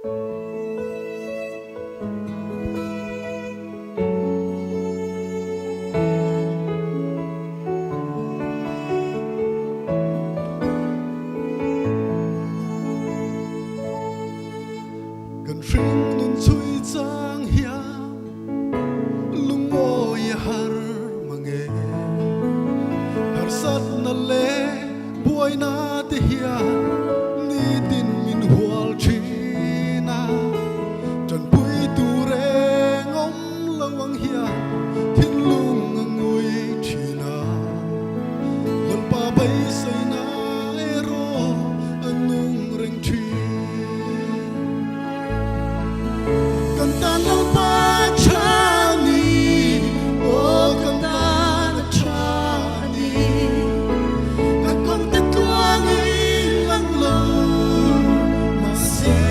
Gần phim nun chui giang hia lung mo ya har mange har sat na le buai na te hia ni tin min hual china trần pui tu re ngom lawang hia thiên lung ngui china lon pa bay say na ero anung reng chi Cantan ang pachani, oh cantan ang chani, kakong tatuangin lang lang masay.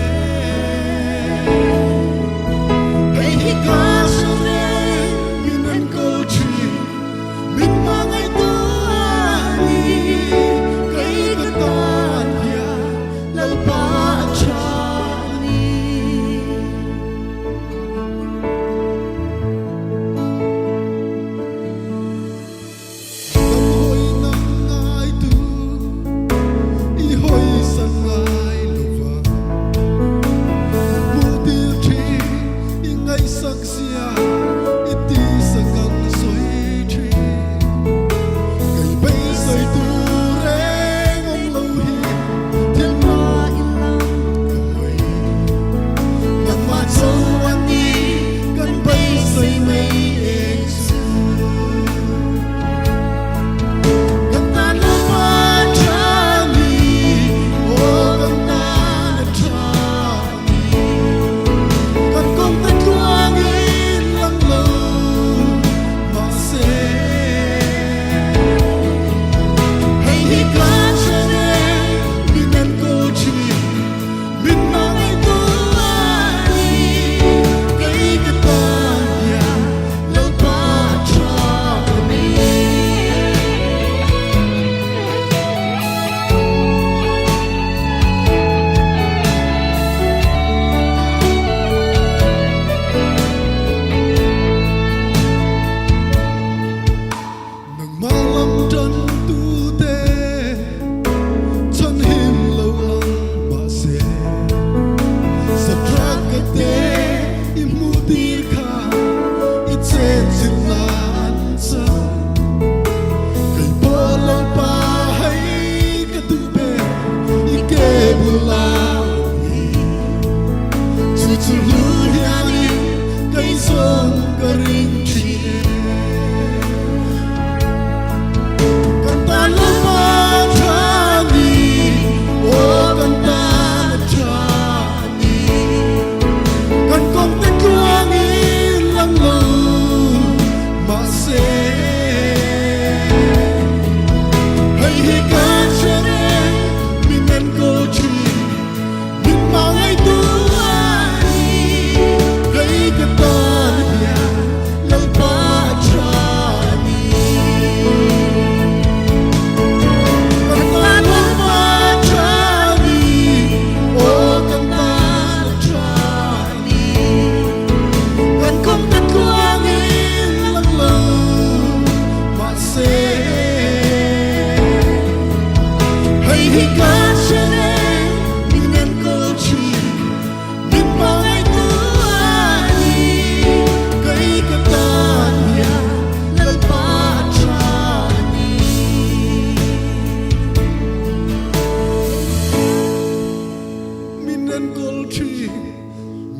Kay hikasarin, minan kochi, mit mga ituani, kay katan hiya, lalpa chani.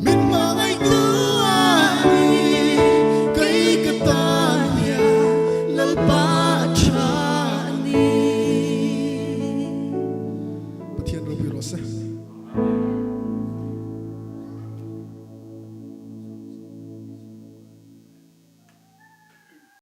Min